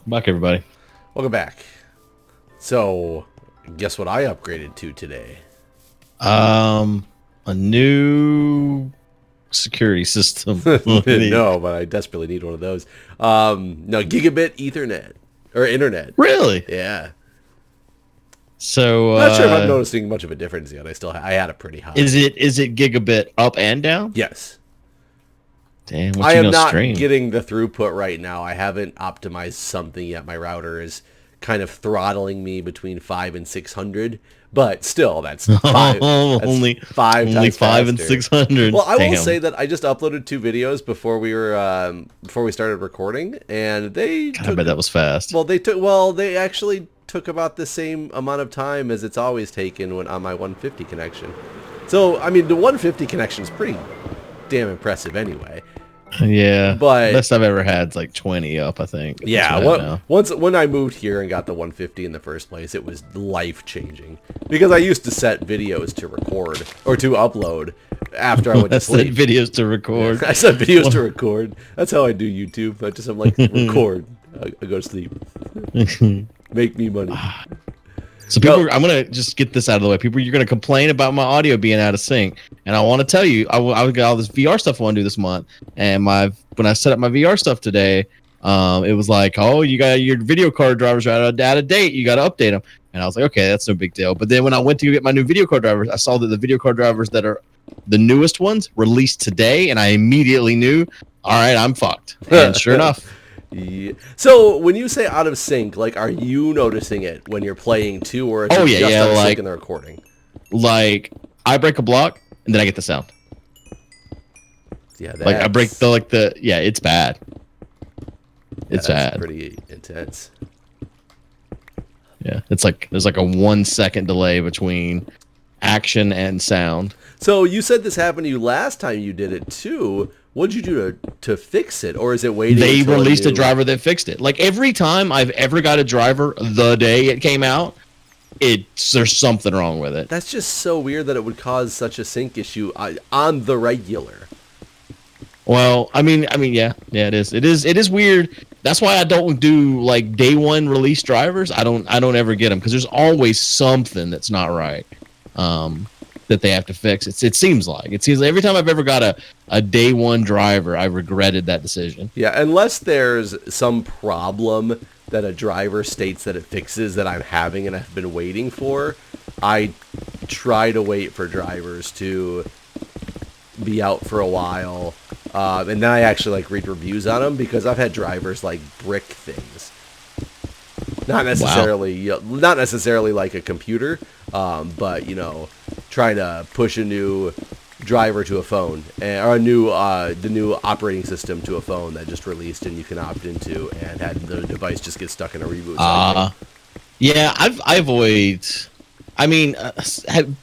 Back, everybody. Welcome back. So, guess what I upgraded to today? A new security system. No, but I desperately need one of those. No, gigabit Ethernet or internet. Really? Yeah. So, I'm not sure if I'm noticing much of a difference yet. I had a pretty high. is it gigabit up and down? Yes. Damn, I am not stream? getting the throughput right now. I haven't optimized something yet. My router is kind of throttling me between 5 and 600, but still, that's five. That's only five only times 5 and faster. 600. Well, I will Damn. say that I just uploaded 2 videos before we started recording, and they God, I bet that was fast. they actually took about the same amount of time as it's always taken when on my 150 connection. So, I mean, the 150 connection is pretty damn impressive anyway. Yeah, but best I've ever had is like 20 up, I think. Yeah, when I moved here and got the 150 in the first place, it was life-changing. Because I used to set videos to record, or to upload, after I went to sleep. Videos to record. I set videos to record. That's how I do YouTube. I'm like, record. I go to sleep. Make me money. So I'm gonna just get this out of the way. People, you're gonna complain about my audio being out of sync, and I want to tell you, I got all this VR stuff I want to do this month, and when I set up my VR stuff today, it was like, oh, you got your video card drivers are out of date. You got to update them, and I was like, okay, that's no big deal. But then when I went to get my new video card drivers, I saw that the video card drivers that are the newest ones released today, and I immediately knew, all right, I'm fucked. And sure enough. Yeah. So when you say out of sync, like, are you noticing it when you're playing too, or is it just out of sync in the recording? Like, I break a block and then I get the sound. Yeah, like I break it's bad. It's bad. Pretty intense. Yeah, it's like there's like a 1 second delay between action and sound. So you said this happened to you last time you did it too. What'd you do to fix it, or is it waiting? They released a driver that fixed it. Like every time I've ever got a driver, the day it came out, there's something wrong with it. That's just so weird that it would cause such a sync issue on the regular. Well, I mean, yeah, it is. It is weird. That's why I don't do like day one release drivers. I don't ever get them because there's always something that's not right. That they have to fix. It seems like every time I've ever got a day one driver, I regretted that decision. Yeah, unless there's some problem that a driver states that it fixes that I'm having and I've been waiting for, I try to wait for drivers to be out for a while, and then I actually like read reviews on them because I've had drivers like brick things. Not necessarily like a computer, but trying to push a new driver to a phone or the new operating system to a phone that just released and you can opt into, and had the device just get stuck in a reboot cycle. Yeah, I avoid. I mean,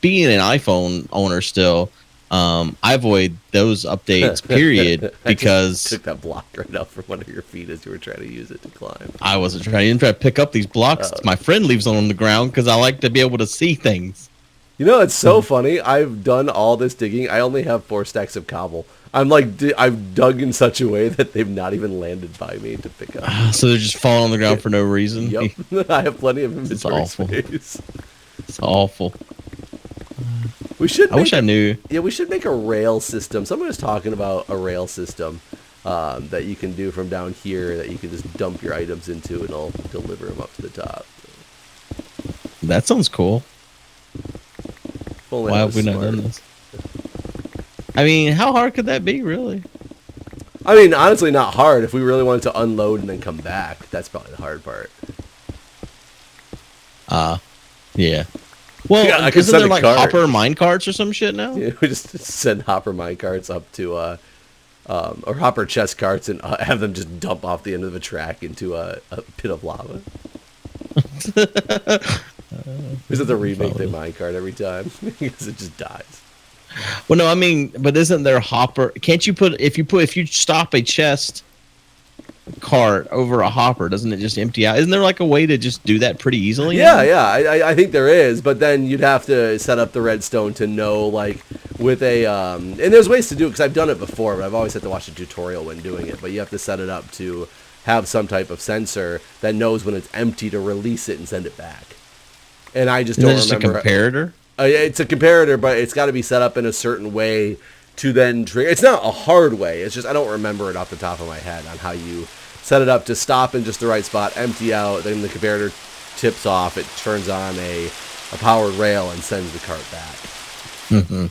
being an iPhone owner still, I avoid those updates. Period. Because took that block right out from under your feet as you were trying to use it to climb. I wasn't trying to pick up these blocks. My friend leaves on the ground because I like to be able to see things. It's so funny. I've done all this digging. I only have 4 stacks of cobble. I've dug in such a way that they've not even landed by me to pick up. So they're just falling on the ground for no reason. Yep. I have plenty of inventory space. It's awful. I wish I knew. Yeah, we should make a rail system. Someone was talking about a rail system that you can do from down here that you can just dump your items into and it'll deliver them up to the top. That sounds cool. Why have we not done this? I mean, how hard could that be, really? I mean, honestly, not hard. If we really wanted to unload and then come back, that's probably the hard part. Yeah. Well, yeah, isn't there like hopper minecarts or some shit now? Yeah, we just send hopper minecarts up to, or hopper chest carts and have them just dump off the end of a track into a pit of lava. Is it the remake the minecart every time? Because it just dies. Well, no, I mean, but isn't there hopper? Can't you if you stop a chest cart over a hopper, doesn't it just empty out? Isn't there like a way to just do that pretty easily? Yeah. I think there is, but then you'd have to set up the redstone to know, like, with a and there's ways to do it because I've done it before, but I've always had to watch a tutorial when doing it. But you have to set it up to have some type of sensor that knows when it's empty to release it and send it back. And I just don't remember. Just a comparator? It's a comparator, but it's got to be set up in a certain way to then trigger. It's not a hard way. It's just I don't remember it off the top of my head on how you set it up to stop in just the right spot, empty out, then the comparator tips off, it turns on a powered rail and sends the cart back. Mm-hmm.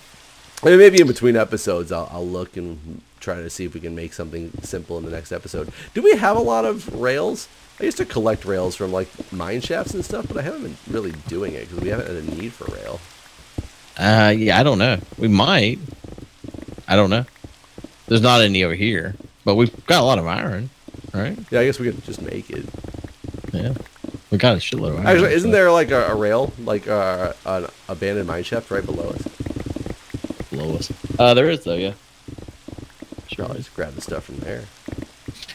I mean, maybe in between episodes, I'll look and try to see if we can make something simple in the next episode. Do we have a lot of rails? I used to collect rails from like mine shafts and stuff, but I haven't been really doing it because we haven't had a need for rail. Yeah, I don't know. We might. I don't know. There's not any over here, but we've got a lot of iron, right? Yeah, I guess we could just make it. Yeah, we got a shitload of iron. Actually, isn't there like a rail, like an abandoned mine shaft right below us? Below us. There is though, yeah. Sure, I'll just grab the stuff from there.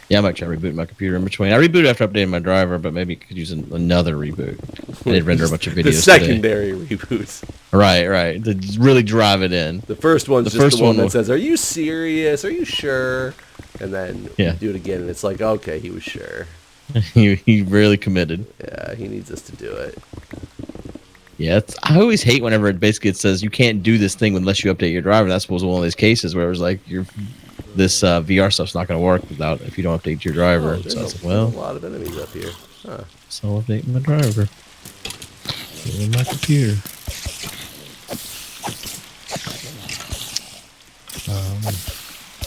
Yeah, I might try to reboot my computer in between. I rebooted after updating my driver, but maybe could use another reboot. I did render a bunch of videos. The secondary reboots. Right. To really drive it in. The first one's just the one that says, "Are you serious? Are you sure?" And then you do it again, and it's like, okay, he was sure. he really committed. Yeah, he needs us to do it. Yeah, I always hate whenever it says you can't do this thing unless you update your driver. That's was one of those cases where it was like this VR stuff's not going to work if you don't update your driver. Oh, so there's a lot of enemies up here. Huh. So I'll update my driver. In my computer.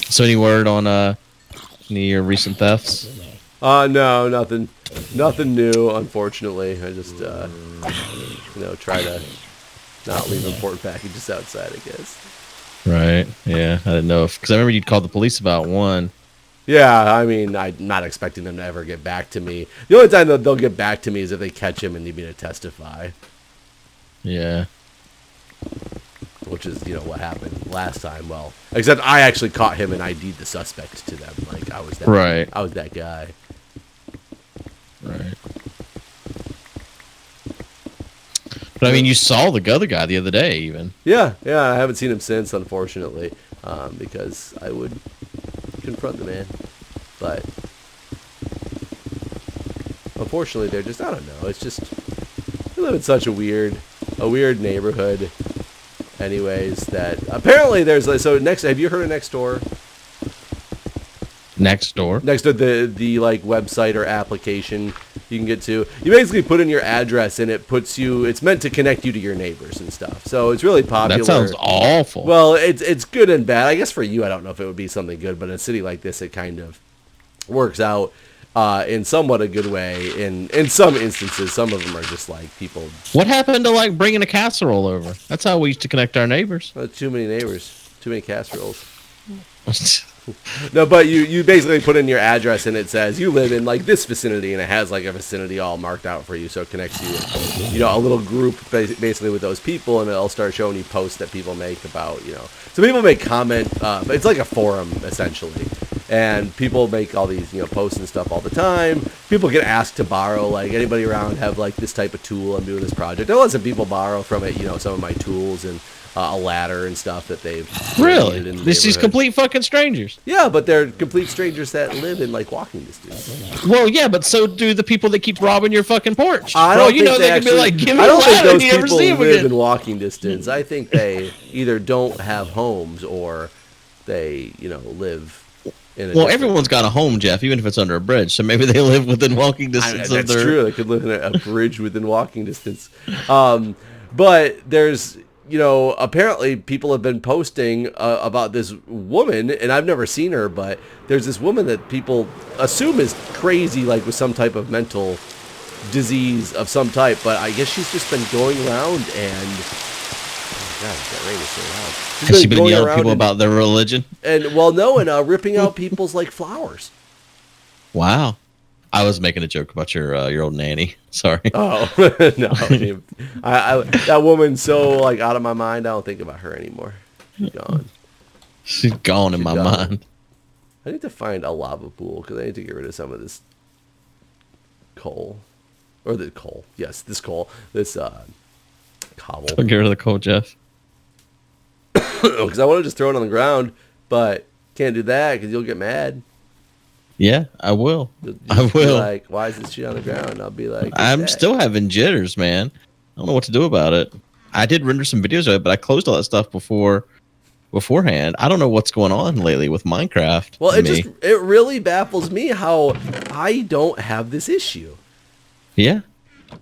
So any word on any of your recent thefts? No, nothing new, unfortunately. I just try to not leave important packages outside, I guess. Right. Yeah, I didn't know because I remember you'd called the police about one. Yeah, I mean, I'm not expecting them to ever get back to me. The only time they'll get back to me is if they catch him and need me to testify. Yeah. Which is, what happened last time. Well, except I actually caught him and ID'd the suspect to them. Like, I was that right. I was that guy. Right. But I mean, you saw the other guy the other day, even. Yeah, I haven't seen him since, unfortunately, because I would confront the man. But unfortunately, they're just, I don't know. It's just, we live in such a weird neighborhood. Anyways, that apparently there's so next. Have you heard of Nextdoor? Nextdoor. Nextdoor, the like website or application you can get to. You basically put in your address and it puts you. It's meant to connect you to your neighbors and stuff. So it's really popular. That sounds awful. Well, it's good and bad. I guess for you, I don't know if it would be something good, but in a city like this, it kind of works out in somewhat a good way. In some instances, some of them are just like people. What happened to like bringing a casserole over? That's how we used to connect our neighbors. Too many neighbors, too many casseroles. No, but you basically put in your address and it says you live in like this vicinity, and it has like a vicinity all marked out for you, so it connects you with, a little group basically with those people, and it'll start showing you posts that people make about, so people make comment, but it's like a forum essentially, and people make all these posts and stuff all the time. People get asked to borrow, like, anybody around have like this type of tool, I'm doing this project. I'll let some people borrow from it, some of my tools and a ladder and stuff that they've really. This is complete fucking strangers. Yeah, but they're complete strangers that live in like walking distance. Well, yeah, but so do the people that keep robbing your fucking porch. I don't think they actually, can be like, give me I don't a think ladder, those you never people see them live again. in walking distance. I think they either don't have homes or they, live in a. Well, everyone's got a home, Jeff, even if it's under a bridge. So maybe they live within walking distance. That's true. They could live in a bridge within walking distance. But there's. Apparently people have been posting about this woman, and I've never seen her, but there's this woman that people assume is crazy, like with some type of mental disease of some type, but I guess she's just been going around and... Oh God, that rain is so loud. Has she been yelling at people about their religion? And, ripping out people's, like, flowers. Wow. I was making a joke about your old nanny. Sorry. Oh no, I that woman's so like out of my mind. I don't think about her anymore. She's gone. She's gone in my mind. I need to find a lava pool because I need to get rid of some of this coal, or the coal. Yes, this coal. This cobble. Don't get rid of the coal, Jeff. Because I want to just throw it on the ground, but can't do that because you'll get mad. Yeah, I will. You'll I just be will. like, why is this shit on the ground? And I'll be like, I'm "That." still having jitters, man. I don't know what to do about it. I did render some videos of it, but I closed all that stuff beforehand. I don't know what's going on lately with Minecraft. Well, and me. it really baffles me how I don't have this issue. Yeah.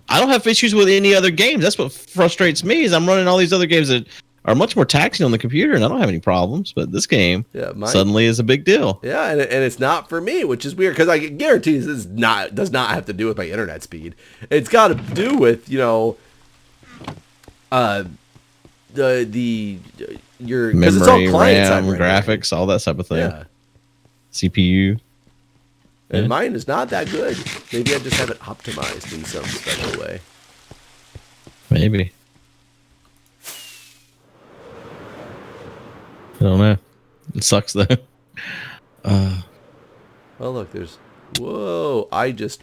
I don't have issues with any other games. That's what frustrates me is I'm running all these other games that are much more taxing on the computer, and I don't have any problems. But this game suddenly is a big deal. Yeah, and it's not for me, which is weird because I guarantee this does not have to do with my internet speed. It's got to do with your memory, it's all client-side RAM, graphics, all that type of thing. Yeah. CPU. And mine is not that good. Maybe I just have it optimized in some special way. Maybe. I don't know. It sucks though. Oh look, there's. Whoa! I was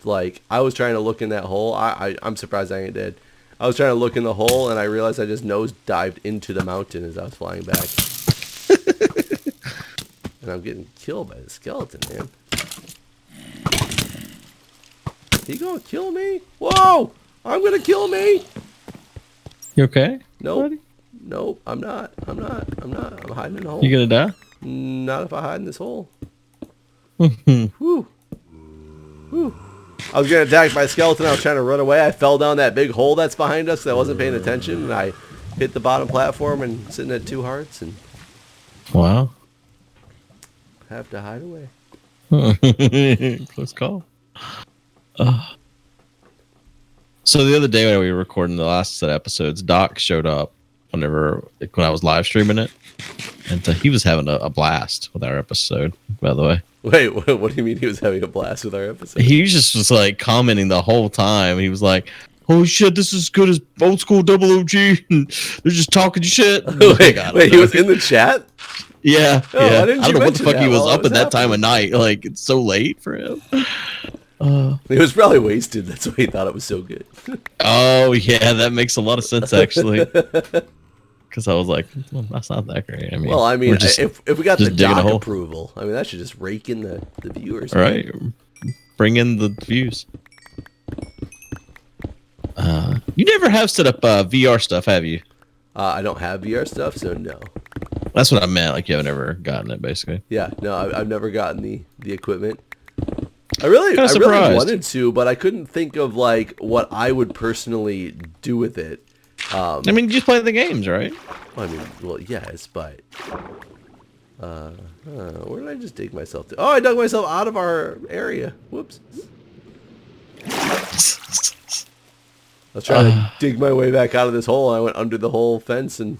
trying to look in that hole. I'm surprised I ain't dead. I was trying to look in the hole and I realized I just nose dived into the mountain as I was flying back. And I'm getting killed by the skeleton, man. He gonna kill me? Whoa! I'm gonna kill me! You okay? Nope. Buddy? Nope, I'm not. I'm hiding in the hole. You gonna die? Not if I hide in this hole. Whew. Whew. I was getting attacked by a skeleton. I was trying to run away. I fell down that big hole that's behind us because I wasn't paying attention. And I hit the bottom platform and sitting at 2 hearts and Wow. have to hide away. Close call. So the other day when we were recording the last set of episodes, Doc showed up when I was live streaming it, and he was having a blast with our episode. By the way, wait, what do you mean he was having a blast with our episode? He just was like commenting the whole time. He was like, "Oh shit, this is as good as old school Double OG." And they're just talking shit. wait, he was in the chat? Yeah, oh, yeah. I didn't I don't know what the fuck he was up at that happening? time of night. Like it's so late for him. He was probably wasted. That's why he thought it was so good. Oh yeah, that makes a lot of sense actually. Because I was like, well, that's not that great. I mean, well, I mean, if we got the Doc approval, I mean, that should just rake in the viewers. Right, bring in the views. You never have set up VR stuff, have you? I don't have VR stuff, so no. That's what I meant. Like you haven't ever gotten it, basically. Yeah, no, I've never gotten the equipment. I really wanted to, but I couldn't think of like what I would personally do with it. I mean, you just play the games, right? Well, I mean, well, yes, but where did I just dig myself to? Oh, I dug myself out of our area. Whoops. I was trying to dig my way back out of this hole. I went under the whole fence and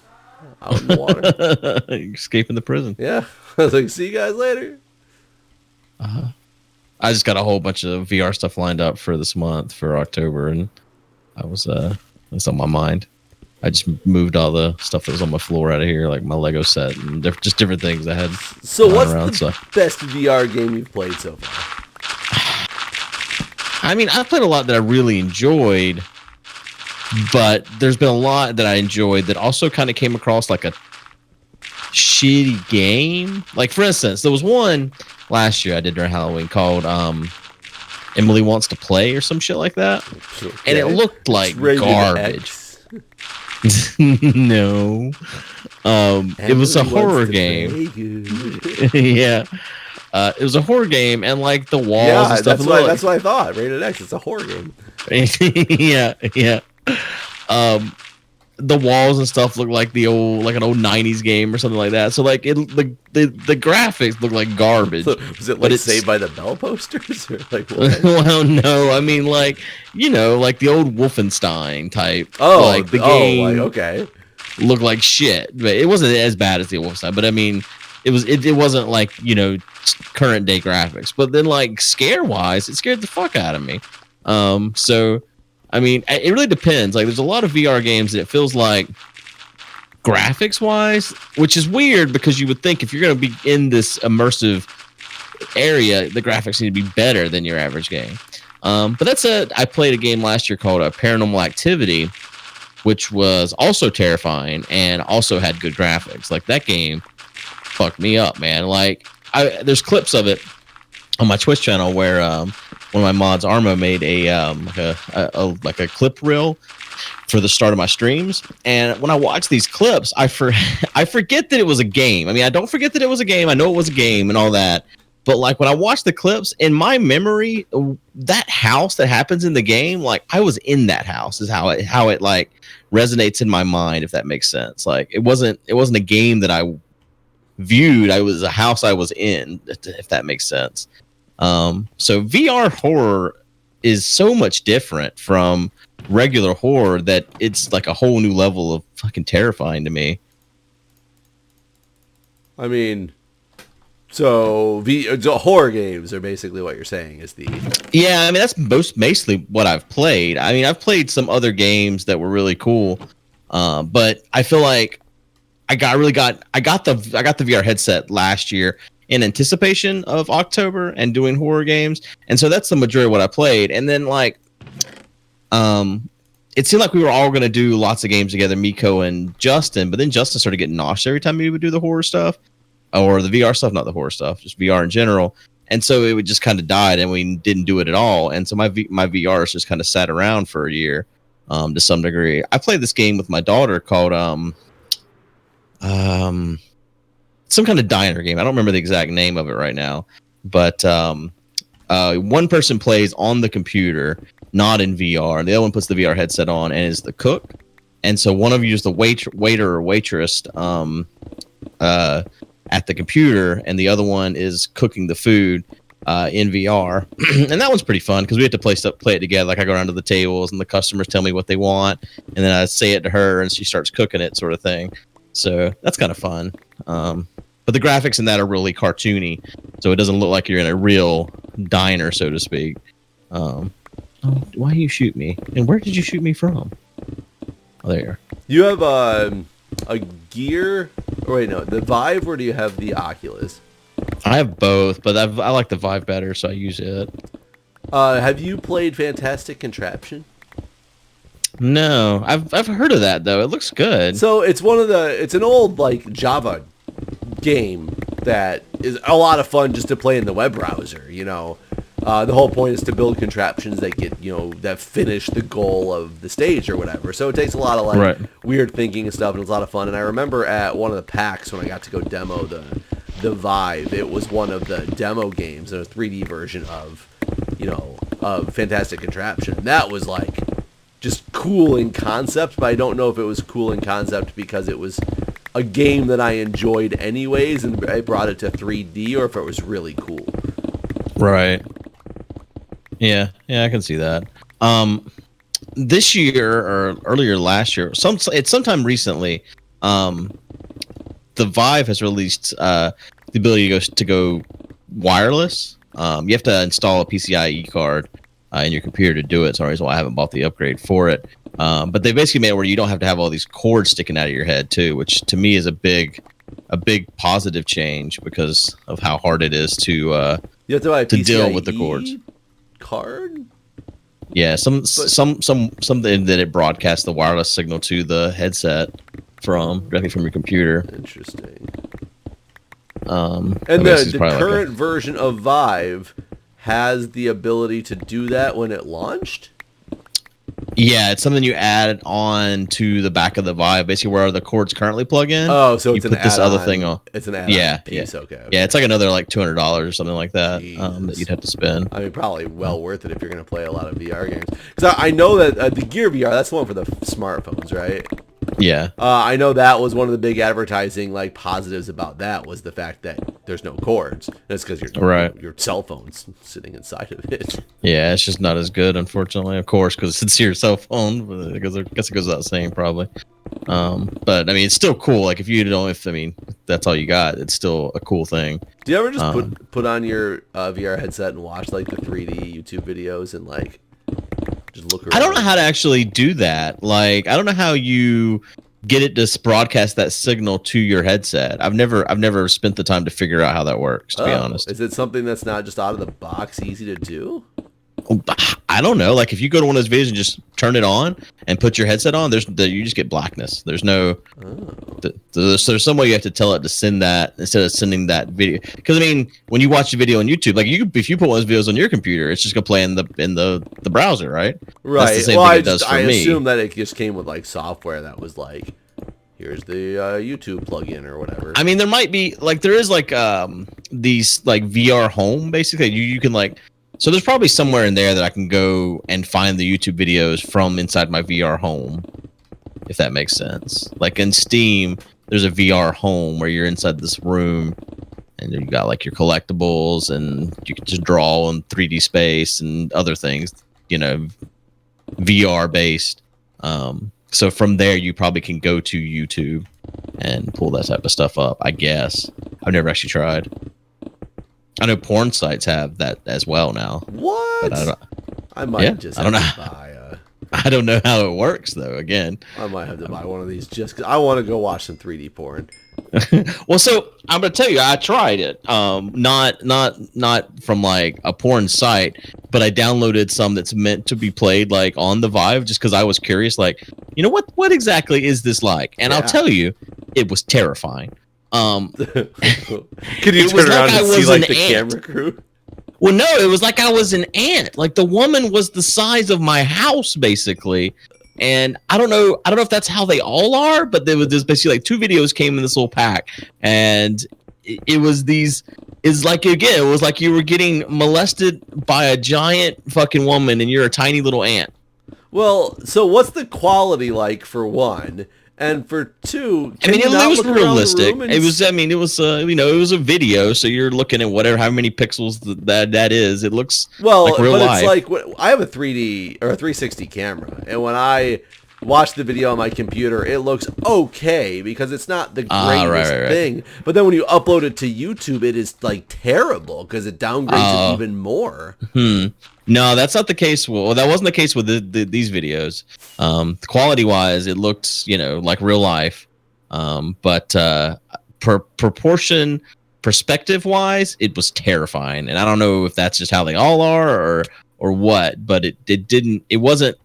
out in the water. Escaping the prison. Yeah. I was like, see you guys later. I just got a whole bunch of VR stuff lined up for this month for October, and that's on my mind. I just moved all the stuff that was on my floor out of here, like my Lego set and just different things I had. So what's the best VR game you've played so far? I mean, I played a lot that I really enjoyed, but there's been a lot that I enjoyed that also kind of came across like a shitty game. Like, for instance, there was one last year I did during Halloween called Emily Wants to Play or some shit like that. Okay. And it looked like garbage. No. It was a horror game. Yeah. It was a horror game, and like the walls and stuff. That's what I thought. Rated X. It's a horror game. Yeah. The walls and stuff look like an old '90s game or something like that. So like the graphics look like garbage. So, was it like Saved by the Bell posters or like what? Well, no. I mean, like like the old Wolfenstein type. Oh, like the game. Like, okay. Looked like shit, but it wasn't as bad as the Wolfenstein. But I mean, it wasn't like current day graphics. But then like scare wise, it scared the fuck out of me. So. I mean, it really depends. Like, there's a lot of VR games that it feels like graphics-wise, which is weird because you would think if you're going to be in this immersive area, the graphics need to be better than your average game. But that said, I played a game last year called Paranormal Activity, which was also terrifying and also had good graphics. Like, that game fucked me up, man. Like, there's clips of it on my Twitch channel where one of my mods, Armo, made like a clip reel for the start of my streams. And when I watch these clips, I forget that it was a game. I mean, I don't forget that it was a game. I know it was a game and all that. But like when I watch the clips, in my memory, that house that happens in the game, like I was in that house, is how it like resonates in my mind, if that makes sense. Like it wasn't a game that I viewed. I was a house I was in, if that makes sense. So VR horror is so much different from regular horror that it's like a whole new level of fucking terrifying to me. I mean, so horror games are basically what you're saying is the... Yeah, I mean, that's basically what I've played. I mean, I've played some other games that were really cool, but I feel like I got the VR headset last year in anticipation of October and doing horror games, and so that's the majority of what I played. And then like, it seemed like we were all going to do lots of games together, Miko and Justin, but then Justin started getting nauseous every time we would do the horror stuff, or the VR stuff, not the horror stuff, just VR in general. And so it would just kind of died, and we didn't do it at all. And so my VRs just kind of sat around for a year, to some degree. I played this game with my daughter called some kind of diner game. I don't remember the exact name of it right now, but one person plays on the computer, not in VR. The other one puts the VR headset on and is the cook. And so one of you is the waiter or waitress at the computer, and the other one is cooking the food in VR. And that one's pretty fun because we have to play it together. Like I go around to the tables and the customers tell me what they want, and then I say it to her and she starts cooking it, sort of thing. So that's kind of fun. But the graphics in that are really cartoony, so it doesn't look like you're in a real diner, so to speak. Why you shoot me? And where did you shoot me from? Oh, there. You have a Gear, or wait, no, the Vive, or do you have the Oculus? I have both, but I like the Vive better, so I use it. Have you played Fantastic Contraption? No, I've heard of that though. It looks good. So it's it's an old like Java game that is a lot of fun just to play in the web browser. You know, the whole point is to build contraptions that get, you know, that finish the goal of the stage or whatever. So it takes a lot of like weird thinking and stuff, and it's a lot of fun. And I remember at one of the PAX when I got to go demo the Vive, it was one of the demo games in a 3D version of, you know, of Fantastic Contraption. That was like just cool in concept, but I don't know if it was cool in concept because it was a game that I enjoyed anyways and I brought it to 3D, or if it was really cool. Right. Yeah, I can see that. This year or earlier last year, sometime recently, the Vive has released the ability to go wireless. You have to install a PCIe card in your computer to do it. So that's why I haven't bought the upgrade for it. But they basically made it where you don't have to have all these cords sticking out of your head too, which to me is a big positive change because of how hard it is to you have to buy a PCIe deal with the cords. Card? Yeah, something that it broadcasts the wireless signal to the headset directly from your computer. Interesting. And the current version of Vive has the ability to do that when it launched? Yeah, it's something you add on to the back of the Vive, basically where the cords currently plug in. Oh, so it's you put this other thing on. It's an add-on piece. Okay. Yeah, it's like another like $200 or something like that that you'd have to spend. I mean, probably well worth it if you're going to play a lot of VR games. Because I know that the Gear VR, that's the one for the smartphones, right? Yeah. I know that was one of the big advertising like positives about that was the fact that there's no cords. And it's because your cell phone's sitting inside of it. Yeah, it's just not as good, unfortunately, of course, because it's your cell phone. Because I guess it goes without saying, probably. But I mean, it's still cool. Like if that's all you got, it's still a cool thing. Do you ever just put on your VR headset and watch like the 3D YouTube videos and like just look around? I don't know how to actually do that. Like, I don't know how you get it to broadcast that signal to your headset. I've never spent the time to figure out how that works, to be honest. Is it something that's not just out of the box easy to do? I don't know. Like if you go to one of those videos and just turn it on and put your headset on, you just get blackness. There's no. There's some way you have to tell it to send that instead of sending that video. Because I mean, when you watch a video on YouTube, like if you put one of those videos on your computer, it's just gonna play in the browser, right? Right. That's the same thing it does for me. I assume that it just came with like software that was like, here's the YouTube plugin or whatever. I mean, there might be like there is like these like VR home basically. You can like. So there's probably somewhere in there that I can go and find the YouTube videos from inside my VR home, if that makes sense. Like in Steam, there's a VR home where you're inside this room, and you got like your collectibles, and you can just draw in 3D space and other things, you know, VR based. So from there, you probably can go to YouTube and pull that type of stuff up, I guess. I've never actually tried. I know porn sites have that as well now. What? But I might just. I don't know. I don't know how it works though. Again, I might have to buy one of these just because I want to go watch some 3D porn. Well, so I'm gonna tell you, I tried it. Not from like a porn site, but I downloaded some that's meant to be played like on the Vive, just because I was curious. Like, you know what exactly is this like? And I'll tell you, it was terrifying. Could you turn around and see like the camera crew? Well, no, it was like I was an ant. Like the woman was the size of my house, basically. And I don't know if that's how they all are, but there was basically like 2 videos came in this little pack, and it was like again, it was like you were getting molested by a giant fucking woman, and you're a tiny little ant. Well, so what's the quality like for one? And for 2, I mean, it was realistic. It was, I mean, it was, you know, it was a video, so you're looking at how many pixels that is. It looks like real life. It's like I have a 3D or a 360 camera, and when I watch the video on my computer, it looks okay because it's not the greatest thing. But then when you upload it to YouTube, it is like terrible because it downgrades it even more. No, that's not the case. Well, that wasn't the case with these videos. Quality-wise, it looked, you know, like real life. But perspective-wise, it was terrifying. And I don't know if that's just how they all are or what. But it wasn't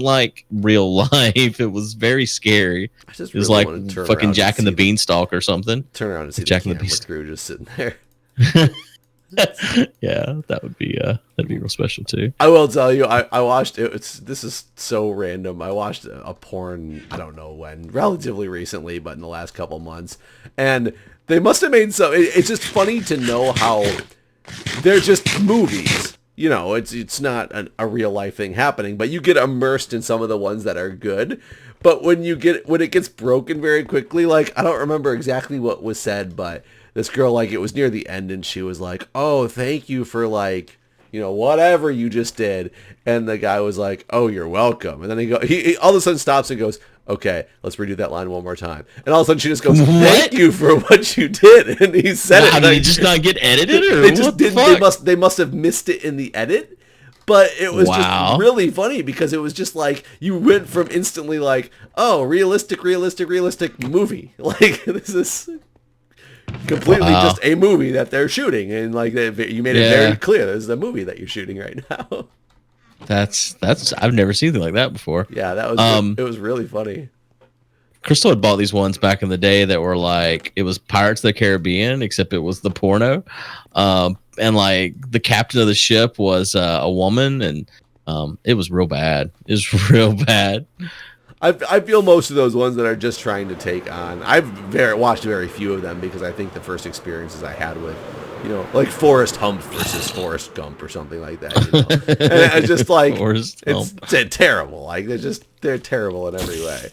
like real life. It was very scary. It was like fucking Jack and the Beanstalk or something. Turn around and see Jack and the Beanstalk crew just sitting there. Yeah, that'd be real special too. I will tell you, I watched it. This is so random. I watched a porn, I don't know when, relatively recently, but in the last couple months, and they must have made some. It's just funny to know how they're just movies. You know, it's not a real life thing happening, but you get immersed in some of the ones that are good. But when it gets broken very quickly, like I don't remember exactly what was said, but this girl, like, it was near the end, and she was like, "Oh, thank you for, like, you know, whatever you just did." And the guy was like, "Oh, you're welcome." And then he all of a sudden stops and goes, "Okay, let's redo that line one more time." And all of a sudden she just goes, "Thank you for what you did." And he said it. Did it just not get edited? Or they just didn't. They must have missed it in the edit. But it was just really funny because it was just like you went from instantly like, "Oh, realistic movie." Like this is completely just a movie that they're shooting, and like you made it very clear this is a movie that you're shooting right now. That's I've never seen anything like that before. Yeah, that was it was really funny. Crystal had bought these ones back in the day that were like, it was Pirates of the Caribbean, except it was the porno, and like the captain of the ship was a woman, and it was real bad. It was real bad. I feel most of those ones that are just trying to take on. I've watched very few of them because I think the first experiences I had with, you know, like Forrest Hump versus Forrest Gump or something like that. You know? And it's just like it's terrible. Like they're terrible in every way.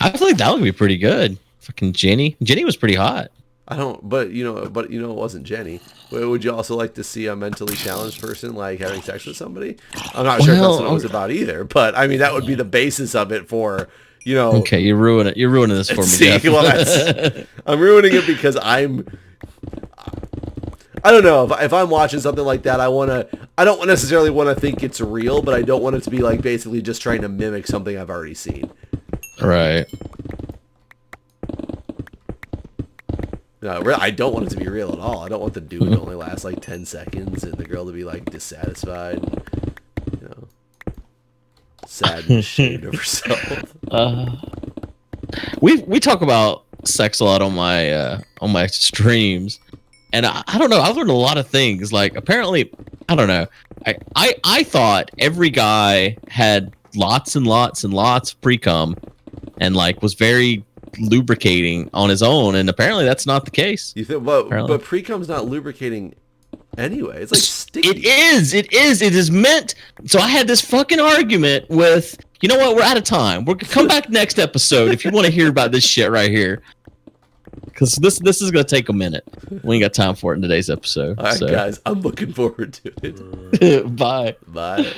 I feel like that would be pretty good. Fucking Jenny was pretty hot. But you know, it wasn't Jenny. Would you also like to see a mentally challenged person like having sex with somebody? I'm not sure if that's what it was about either, but I mean that would be the basis of it for, you know. Okay, you're ruining this for me, Jeff. Well, I'm ruining it because I don't know, if I'm watching something like that, I don't necessarily want to think it's real, but I don't want it to be like basically just trying to mimic something I've already seen. Right. No, I don't want it to be real at all. I don't want the dude to only last like 10 seconds and the girl to be like dissatisfied and, you know, sad and ashamed of herself. We talk about sex a lot on my streams, and I don't know. I've learned a lot of things. Like apparently, I don't know. I thought every guy had lots and lots and lots of pre-cum, and like was very lubricating on his own, and apparently that's not the case. You think, but pre-cum's not lubricating anyway. It's like sticky. It is meant. So I had this fucking argument with. You know what? We're out of time. We're gonna come back next episode if you want to hear about this shit right here, because this is gonna take a minute. We ain't got time for it in today's episode. All right, guys. I'm looking forward to it. Bye. Bye.